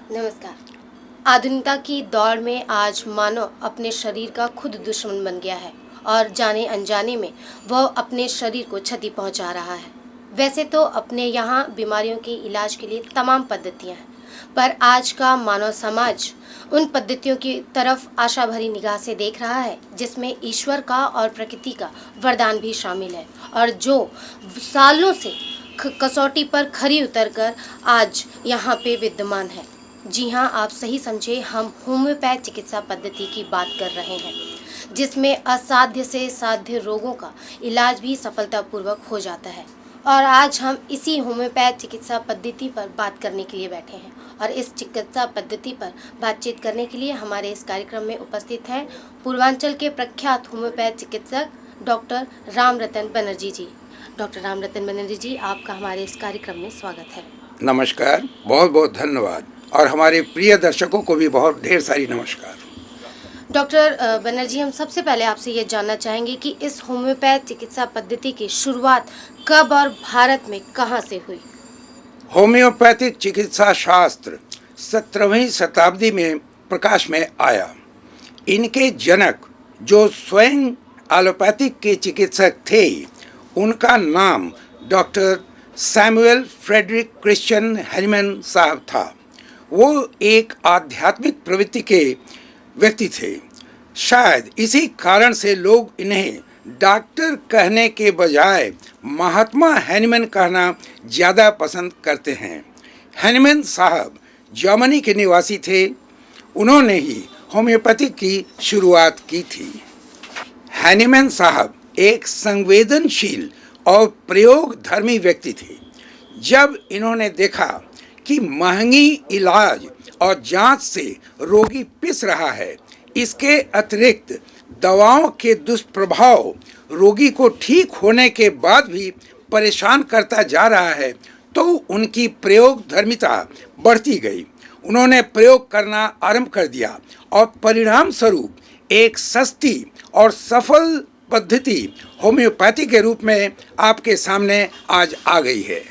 नमस्कार। आधुनिकता की दौड़ में आज मानव अपने शरीर का खुद दुश्मन बन गया है और जाने अनजाने में वह अपने शरीर को क्षति पहुंचा रहा है। वैसे तो अपने यहाँ बीमारियों के इलाज के लिए तमाम पद्धतियाँ हैं, पर आज का मानव समाज उन पद्धतियों की तरफ आशा भरी निगाह से देख रहा है जिसमें ईश्वर का और प्रकृति का वरदान भी शामिल है और जो सालों से कसौटी पर खरी उतरकर आज यहाँ पे विद्यमान है। जी हाँ, आप सही समझे, हम होम्योपैथ चिकित्सा पद्धति की बात कर रहे हैं जिसमें असाध्य से साध्य रोगों का इलाज भी सफलतापूर्वक हो जाता है। और आज हम इसी होम्योपैथ चिकित्सा पद्धति पर बात करने के लिए बैठे हैं और इस चिकित्सा पद्धति पर बातचीत करने के लिए हमारे इस कार्यक्रम में उपस्थित हैं पूर्वांचल के प्रख्यात होम्योपैथ चिकित्सक डॉक्टर रामरतन बनर्जी जी। डॉक्टर रामरतन बनर्जी जी, आपका हमारे इस कार्यक्रम में स्वागत है। नमस्कार, बहुत बहुत धन्यवाद और हमारे प्रिय दर्शकों को भी बहुत ढेर सारी नमस्कार। डॉक्टर बनर्जी, हम सबसे पहले आपसे ये जानना चाहेंगे कि इस होम्योपैथ चिकित्सा पद्धति की शुरुआत कब और भारत में कहाँ से हुई? होम्योपैथिक चिकित्सा शास्त्र 17वीं शताब्दी में प्रकाश में आया। इनके जनक जो स्वयं एलोपैथिक के चिकित्सक थे, उनका नाम doctor Samuel Frederick Christian Hahnemann साहब था। वो एक आध्यात्मिक प्रवृत्ति के व्यक्ति थे। शायद इसी कारण से लोग इन्हें डॉक्टर कहने के बजाय महात्मा हैनिमैन कहना ज़्यादा पसंद करते हैं। हैनिमैन साहब जर्मनी के निवासी थे। उन्होंने ही होम्योपैथी की शुरुआत की थी। हैनिमैन साहब एक संवेदनशील और प्रयोगधर्मी व्यक्ति थे। जब इन्होंने देखा कि महंगी इलाज और जांच से रोगी पिस रहा है, इसके अतिरिक्त दवाओं के दुष्प्रभाव रोगी को ठीक होने के बाद भी परेशान करता जा रहा है, तो उनकी प्रयोगधर्मिता बढ़ती गई। उन्होंने प्रयोग करना आरंभ कर दिया और परिणाम स्वरूप एक सस्ती और सफल पद्धति होम्योपैथी के रूप में आपके सामने आज आ गई है।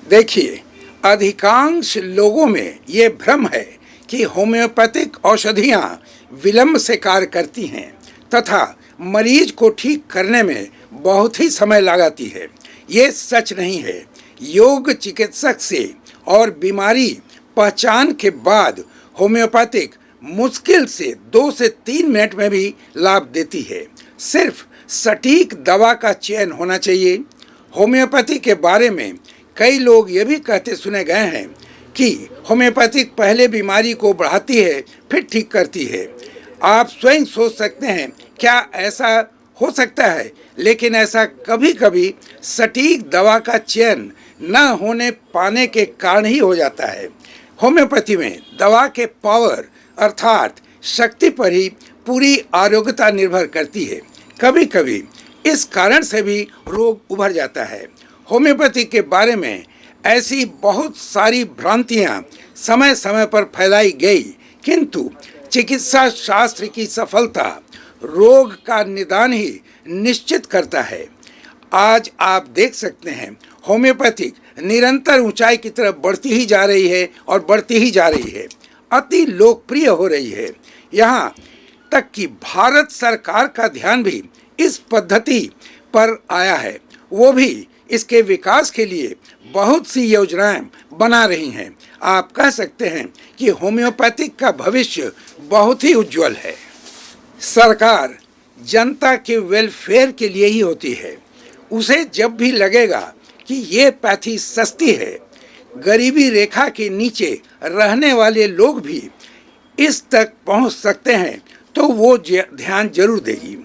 देखिए, अधिकांश लोगों में ये भ्रम है कि होम्योपैथिक औषधियाँ विलंब से कार्य करती हैं तथा मरीज को ठीक करने में बहुत ही समय लगाती है। ये सच नहीं है। योग चिकित्सक से और बीमारी पहचान के बाद होम्योपैथिक मुश्किल से 2 से 3 मिनट में भी लाभ देती है। सिर्फ सटीक दवा का चयन होना चाहिए। होम्योपैथी के बारे में कई लोग ये भी कहते सुने गए हैं कि होम्योपैथिक पहले बीमारी को बढ़ाती है फिर ठीक करती है। आप स्वयं सोच सकते हैं क्या ऐसा हो सकता है, लेकिन ऐसा कभी कभी सटीक दवा का चयन न होने पाने के कारण ही हो जाता है। होम्योपैथी में दवा के पावर अर्थात शक्ति पर ही पूरी आरोग्यता निर्भर करती है। कभी कभी इस कारण से भी रोग उभर जाता है। होम्योपैथी के बारे में ऐसी बहुत सारी भ्रांतियां समय समय पर फैलाई गई, किंतु चिकित्सा शास्त्र की सफलता रोग का निदान ही निश्चित करता है। आज आप देख सकते हैं होम्योपैथिक निरंतर ऊंचाई की तरफ बढ़ती ही जा रही है और बढ़ती ही जा रही है, अति लोकप्रिय हो रही है। यहाँ तक कि भारत सरकार का ध्यान भी इस पद्धति पर आया है। वो भी इसके विकास के लिए बहुत सी योजनाएं बना रही हैं। आप कह सकते हैं कि होम्योपैथिक का भविष्य बहुत ही उज्जवल है। सरकार जनता के वेलफेयर के लिए ही होती है। उसे जब भी लगेगा कि ये पैथी सस्ती है, गरीबी रेखा के नीचे रहने वाले लोग भी इस तक पहुंच सकते हैं, तो वो ध्यान जरूर देगी।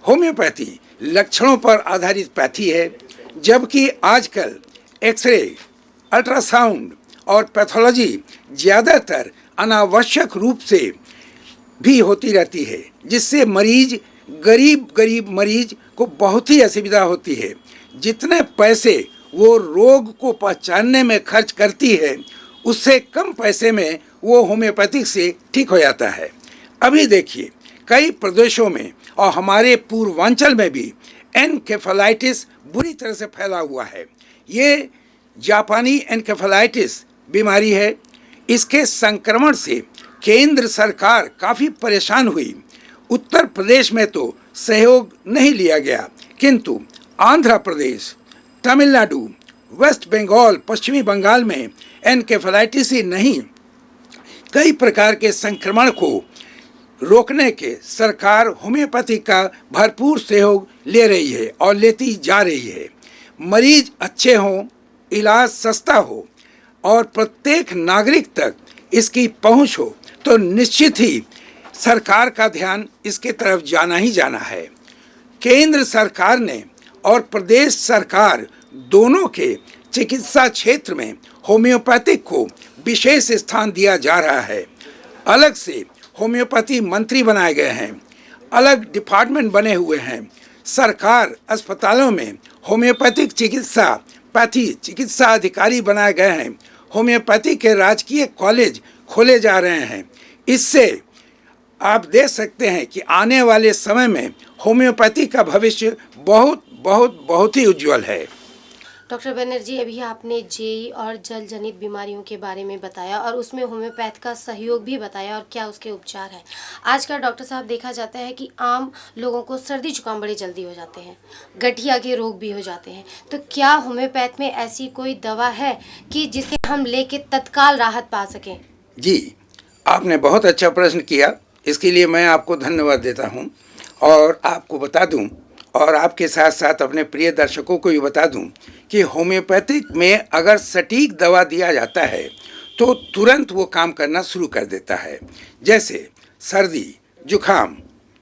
होम्योपैथी लक्षणों पर आधारित पैथी है, जबकि आजकल एक्सरे, अल्ट्रासाउंड और पैथोलॉजी ज़्यादातर अनावश्यक रूप से भी होती रहती है, जिससे गरीब मरीज को बहुत ही असुविधा होती है। जितने पैसे वो रोग को पहचानने में खर्च करती है, उससे कम पैसे में वो होम्योपैथिक से ठीक हो जाता है। अभी देखिए, कई प्रदेशों में और हमारे पूर्वांचल में भी एनकेफेलाइटिस बुरी तरह से फैला हुआ है। ये जापानी एनकेफेलाइटिस बीमारी है। इसके संक्रमण से केंद्र सरकार काफ़ी परेशान हुई। उत्तर प्रदेश में तो सहयोग नहीं लिया गया, किंतु आंध्र प्रदेश, तमिलनाडु, वेस्ट बंगाल, पश्चिमी बंगाल में एनकेफेलाइटिस ही नहीं, कई प्रकार के संक्रमण को रोकने के सरकार होम्योपैथी का भरपूर सहयोग ले रही है और लेती जा रही है। मरीज अच्छे हों, इलाज सस्ता हो और प्रत्येक नागरिक तक इसकी पहुंच हो तो निश्चित ही सरकार का ध्यान इसके तरफ जाना ही जाना है। केंद्र सरकार ने और प्रदेश सरकार दोनों के चिकित्सा क्षेत्र में होम्योपैथिक को विशेष स्थान दिया जा रहा है। अलग से होम्योपैथी मंत्री बनाए गए हैं, अलग डिपार्टमेंट बने हुए हैं। सरकार अस्पतालों में होम्योपैथिक चिकित्सा अधिकारी बनाए गए हैं। होम्योपैथी के राजकीय कॉलेज खोले जा रहे हैं। इससे आप देख सकते हैं कि आने वाले समय में होम्योपैथी का भविष्य बहुत बहुत बहुत ही उज्जवल है। डॉक्टर बनर्जी, अभी आपने जेई और जल जनित बीमारियों के बारे में बताया और उसमें होम्योपैथ का सहयोग भी बताया और क्या उसके उपचार है। आजकल डॉक्टर साहब देखा जाता है कि आम लोगों को सर्दी जुकाम बड़े जल्दी हो जाते हैं, गठिया के रोग भी हो जाते हैं, तो क्या होम्योपैथ में ऐसी कोई दवा है कि जिसे हम लेके तत्काल राहत पा सकें? जी, आपने बहुत अच्छा प्रश्न किया, इसके लिए मैं आपको धन्यवाद देता हूँ। और आपको बता दूँ और आपके साथ साथ अपने प्रिय दर्शकों को भी बता दूं कि होम्योपैथिक में अगर सटीक दवा दिया जाता है तो तुरंत वो काम करना शुरू कर देता है। जैसे सर्दी, जुखाम,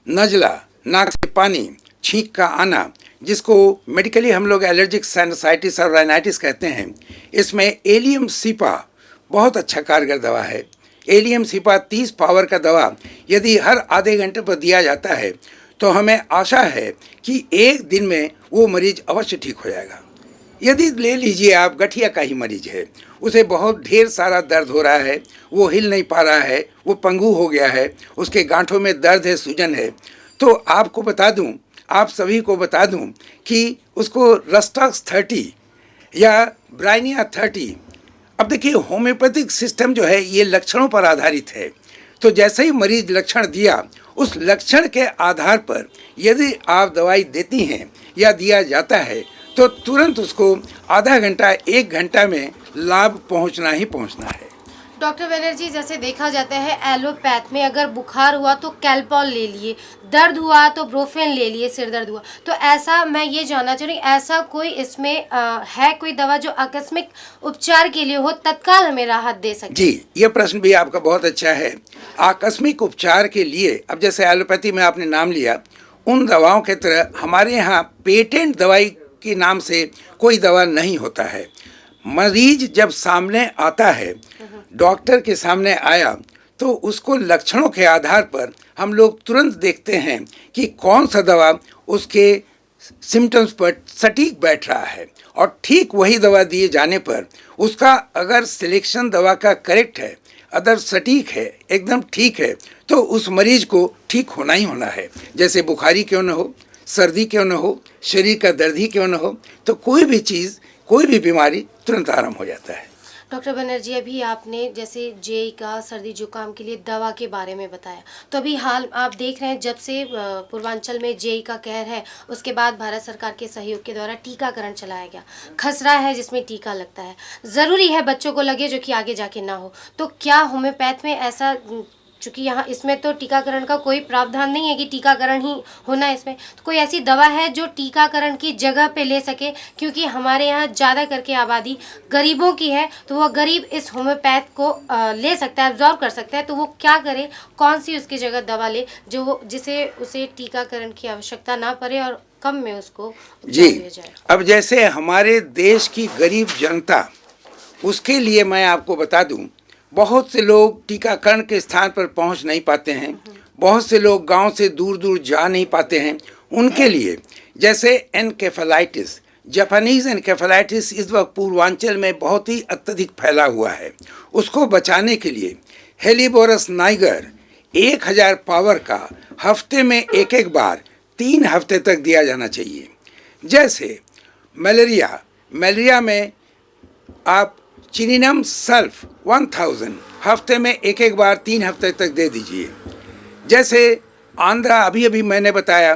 नज़ला, नाक से पानी, छींक का आना, जिसको मेडिकली हम लोग एलर्जिक साइनसाइटिस और राइनाइटिस कहते हैं, इसमें एलियम सिपा बहुत अच्छा कारगर दवा है। एलियम सिपा 30 पावर का दवा यदि हर आधे घंटे पर दिया जाता है तो हमें आशा है कि एक दिन में वो मरीज अवश्य ठीक हो जाएगा। यदि ले लीजिए आप गठिया का ही मरीज है, उसे बहुत ढेर सारा दर्द हो रहा है, वो हिल नहीं पा रहा है, वो पंगु हो गया है, उसके गांठों में दर्द है, सूजन है, तो आपको बता दूं, आप सभी को बता दूं कि उसको रस्टॉक्स 30 या ब्राइनिया 30। अब देखिए होम्योपैथिक सिस्टम जो है ये लक्षणों पर आधारित है, तो जैसे ही मरीज लक्षण दिया उस लक्षण के आधार पर यदि आप दवाई देती हैं या दिया जाता है तो तुरंत उसको आधा घंटा 1 घंटा में लाभ पहुंचना ही पहुंचना है। डॉक्टर बनर्जी, जैसे देखा जाता है एलोपैथ में अगर बुखार हुआ तो कैल्पॉल ले लिए, दर्द हुआ तो ब्रोफेन ले लिए, सिर दर्द हुआ तो ऐसा मैं ये जानना चाह रही हूँ, ऐसा कोई इसमें है कोई दवा जो आकस्मिक उपचार के लिए हो, तत्काल हमें राहत दे सके? जी, ये प्रश्न भी आपका बहुत अच्छा है। आकस्मिक उपचार के लिए अब जैसे एलोपैथी में आपने नाम लिया, उन दवाओं के तरह हमारे यहाँ पेटेंट दवाई के नाम से कोई दवा नहीं होता है। मरीज जब सामने आता है, डॉक्टर के सामने आया, तो उसको लक्षणों के आधार पर हम लोग तुरंत देखते हैं कि कौन सा दवा उसके सिम्टम्स पर सटीक बैठ रहा है, और ठीक वही दवा दिए जाने पर उसका अगर सिलेक्शन दवा का करेक्ट है, अगर सटीक है, एकदम ठीक है, तो उस मरीज को ठीक होना ही होना है। जैसे बुखारी क्यों न हो, सर्दी क्यों न हो, शरीर का दर्द ही क्यों न हो, तो कोई भी चीज़, कोई भी बीमारी तुरंत आराम हो जाता है। डॉक्टर बनर्जी, अभी आपने जैसे जेई का सर्दी जुकाम के लिए दवा के बारे में बताया, तो अभी हाल आप देख रहे हैं जब से पूर्वांचल में जेई का कहर है, उसके बाद भारत सरकार के सहयोग के द्वारा टीकाकरण चलाया गया। खसरा है जिसमें टीका लगता है, ज़रूरी है बच्चों को लगे जो कि आगे जाके ना हो, तो क्या होम्योपैथ में ऐसा, चूँकि यहाँ इसमें तो टीकाकरण का कोई प्रावधान नहीं है कि टीकाकरण ही होना है इसमें, तो कोई ऐसी दवा है जो टीकाकरण की जगह पे ले सके? क्योंकि हमारे यहाँ ज़्यादा करके आबादी गरीबों की है, तो वह गरीब इस होम्योपैथ को ले सकता है, एब्जॉर्व कर सकता है, तो वो क्या करे, कौन सी उसकी जगह दवा ले जो जिसे उसे टीकाकरण की आवश्यकता ना पड़े और कम में उसको जी जाए। अब जैसे हमारे देश की गरीब जनता, उसके लिए मैं आपको बता दूं, बहुत से लोग टीकाकरण के स्थान पर पहुंच नहीं पाते हैं, बहुत से लोग गांव से दूर दूर जा नहीं पाते हैं। उनके लिए जैसे एनकेफेलाइटिस, जापानीज़ एनकेफेलाइटिस इस वक्त पूर्वांचल में बहुत ही अत्यधिक फैला हुआ है, उसको बचाने के लिए हेलिबोरस नाइगर 1000 पावर का हफ्ते में एक बार 3 हफ्ते तक दिया जाना चाहिए। जैसे मलेरिया में आप चिनिनम सल्फ 1000 हफ्ते में एक एक बार 3 हफ्ते तक दे दीजिए। जैसे आंध्रा, अभी अभी मैंने बताया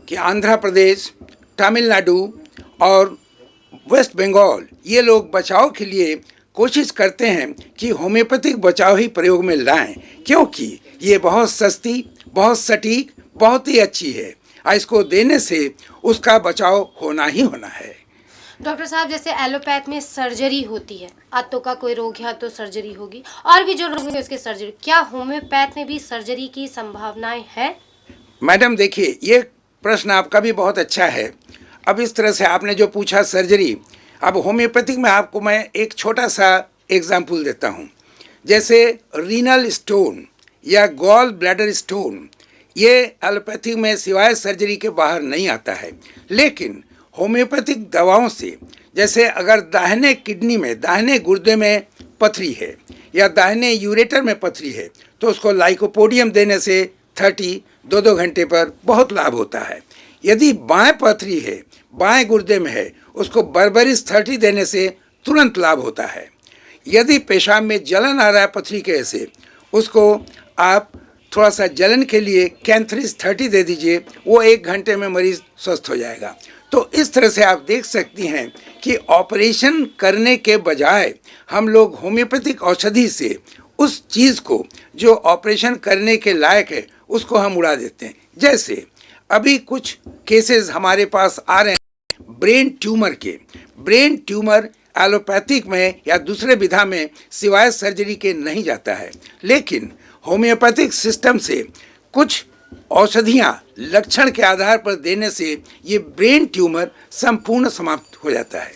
कि आंध्र प्रदेश, तमिलनाडु और वेस्ट बंगाल, ये लोग बचाव के लिए कोशिश करते हैं कि होम्योपैथिक बचाव ही प्रयोग में लाएं, क्योंकि ये बहुत सस्ती, बहुत सटीक, बहुत ही अच्छी है और इसको देने से उसका बचाव होना ही होना है। डॉक्टर साहब, जैसे एलोपैथ में सर्जरी होती है, आंतों का कोई रोग है तो सर्जरी होगी, और भी जो रोग है उसके सर्जरी, क्या होम्योपैथ में भी सर्जरी की संभावनाएं हैं? मैडम देखिए, ये प्रश्न आपका भी बहुत अच्छा है। अब इस तरह से आपने जो पूछा सर्जरी, अब होम्योपैथिक में आपको मैं एक छोटा सा एग्जाम्पल देता हूँ। जैसे रीनल स्टोन या गॉल ब्लैडर स्टोन, ये एलोपैथिक में सिवाय सर्जरी के बाहर नहीं आता है, लेकिन होम्योपैथिक दवाओं से, जैसे अगर दाहिने किडनी में, दाहिने गुर्दे में पथरी है या दाहिने यूरेटर में पथरी है, तो उसको लाइकोपोडियम देने से 2 घंटे पर बहुत लाभ होता है। यदि बाएं पथरी है, बाएं गुर्दे में है, उसको बर्बरिस 30 देने से तुरंत लाभ होता है। यदि पेशाब में जलन आ रहा है पथरी के ऐसे, उसको आप थोड़ा सा जलन के लिए कैंथरिस 30 दे दीजिए, वो 1 घंटे में मरीज स्वस्थ हो जाएगा। तो इस तरह से आप देख सकती हैं कि ऑपरेशन करने के बजाय हम लोग होम्योपैथिक औषधि से उस चीज़ को जो ऑपरेशन करने के लायक है उसको हम उड़ा देते हैं। जैसे अभी कुछ केसेस हमारे पास आ रहे हैं ब्रेन ट्यूमर के। ब्रेन ट्यूमर एलोपैथिक में या दूसरे विधा में सिवाय सर्जरी के नहीं जाता है, लेकिन होम्योपैथिक सिस्टम से कुछ औषधियाँ लक्षण के आधार पर देने से ये ब्रेन ट्यूमर संपूर्ण समाप्त हो जाता है।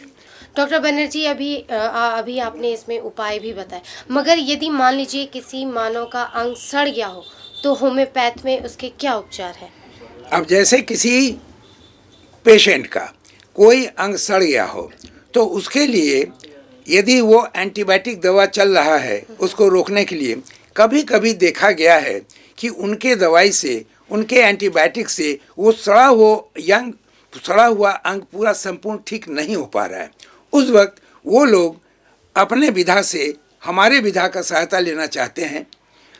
डॉक्टर बनर्जी, अभी आपने इसमें उपाय भी बताए, मगर यदि मान लीजिए किसी मानव का अंग सड़ गया हो तो होम्योपैथ में उसके क्या उपचार है? अब जैसे किसी पेशेंट का कोई अंग सड़ गया हो तो उसके लिए यदि वो एंटीबायोटिक दवा चल रहा है उसको रोकने के लिए, कभी कभी देखा गया है कि उनके दवाई से, उनके एंटीबायोटिक से वो सड़ा हुआ अंग पूरा संपूर्ण ठीक नहीं हो पा रहा है। उस वक्त वो लोग अपने विधा से हमारे विधा का सहायता लेना चाहते हैं।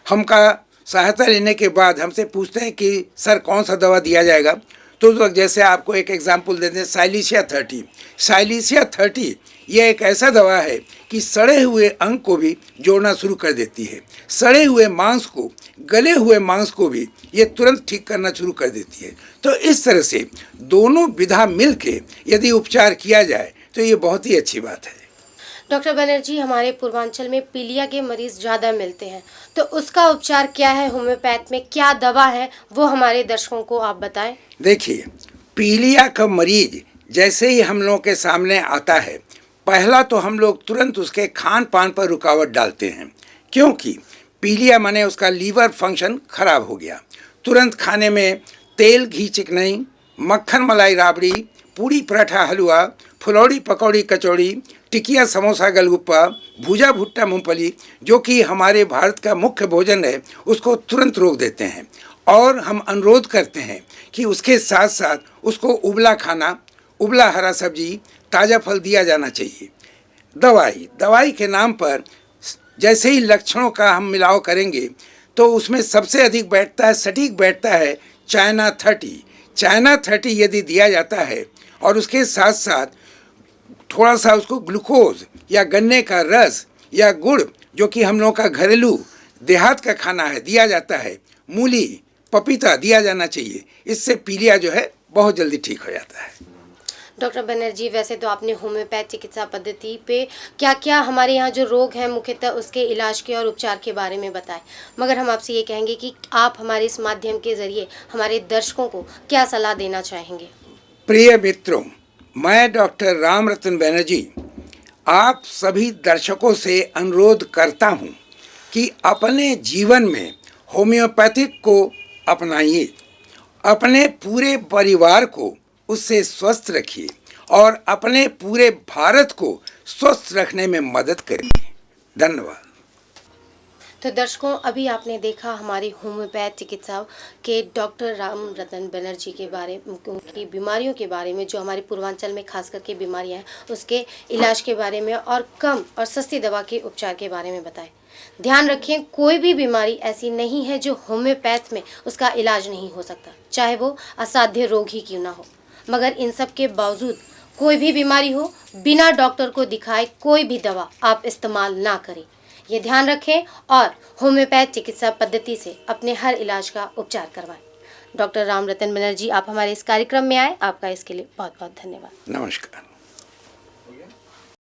हमका सहायता लेने के बाद हमसे पूछते हैं कि सर कौन सा दवा दिया जाएगा, तो उस वक्त जैसे आपको एक एग्जांपल देते हैं साइलिसिया 30। साइलिसिया 30 यह एक ऐसा दवा है कि सड़े हुए अंग को भी जोड़ना शुरू कर देती है, सड़े हुए मांस को, गले हुए मांस को भी ये तुरंत ठीक करना शुरू कर देती है। तो इस तरह से दोनों विधा मिल के यदि उपचार किया जाए तो ये बहुत ही अच्छी बात है। डॉक्टर बनर्जी, हमारे पूर्वांचल में पीलिया के मरीज ज़्यादा मिलते हैं, तो उसका उपचार क्या है? होम्योपैथ में क्या दवा है वो हमारे दर्शकों को आप बताएं। देखिए, पीलिया का मरीज जैसे ही हम लोगों के सामने आता है, पहला तो हम लोग तुरंत उसके खान पान पर रुकावट डालते हैं, क्योंकि पीलिया माने उसका लीवर फंक्शन खराब हो गया। तुरंत खाने में तेल घी चिकनाई, मक्खन मलाई राबड़ी, पूड़ी पराठा हलवा, फुलौड़ी पकौड़ी कचौड़ी, टिकिया समोसा गलगुप्पा, भुजा भुट्टा मूंगफली, जो कि हमारे भारत का मुख्य भोजन है, उसको तुरंत रोक देते हैं। और हम अनुरोध करते हैं कि उसके साथ साथ उसको उबला खाना, उबला हरा सब्जी, ताज़ा फल दिया जाना चाहिए। दवाई के नाम पर जैसे ही लक्षणों का हम मिलाव करेंगे तो उसमें सबसे अधिक बैठता है, सटीक बैठता है चाइना 30। चाइना 30 यदि दिया जाता है और उसके साथ साथ थोड़ा सा उसको ग्लूकोज या गन्ने का रस या गुड़, जो कि हम लोगों का घरेलू देहात का खाना है, दिया जाता है, मूली, पपीता दिया जाना चाहिए। इससे पीलिया जो है बहुत जल्दी ठीक हो जाता है। डॉक्टर बनर्जी, वैसे तो आपने होम्योपैथ चिकित्सा पद्धति पे क्या क्या हमारे यहाँ जो रोग हैं मुख्यतः उसके इलाज के और उपचार के बारे में बताएं, मगर हम आपसे ये कहेंगे कि आप हमारे इस माध्यम के जरिए हमारे दर्शकों को क्या सलाह देना चाहेंगे? प्रिय मित्रों, मैं डॉक्टर रामरतन बनर्जी आप सभी दर्शकों से अनुरोध करता हूँ कि अपने जीवन में होम्योपैथिक को अपनाइए, अपने पूरे परिवार को उससे स्वस्थ रखिए और अपने पूरे भारत को स्वस्थ रखने में मदद करिए। धन्यवाद। तो दर्शकों, अभी आपने देखा हमारी होम्योपैथ चिकित्सा के डॉक्टर राम रतन बनर्जी के बारे में, उनकी बीमारियों के बारे में, जो हमारे पूर्वांचल में खास करके बीमारियां हैं उसके इलाज के बारे में और कम और सस्ती दवा के उपचार के बारे में बताएं। ध्यान रखें, कोई भी बीमारी ऐसी नहीं है जो होम्योपैथ में उसका इलाज नहीं हो सकता, चाहे वो असाध्य रोग ही क्यों ना हो। मगर इन सब के बावजूद कोई भी बीमारी हो, बिना डॉक्टर को दिखाए कोई भी दवा आप इस्तेमाल ना करें, ये ध्यान रखें और होम्योपैथ चिकित्सा पद्धति से अपने हर इलाज का उपचार करवाएं। डॉक्टर राम रतन बनर्जी, आप हमारे इस कार्यक्रम में आए, आपका इसके लिए बहुत बहुत धन्यवाद। नमस्कार।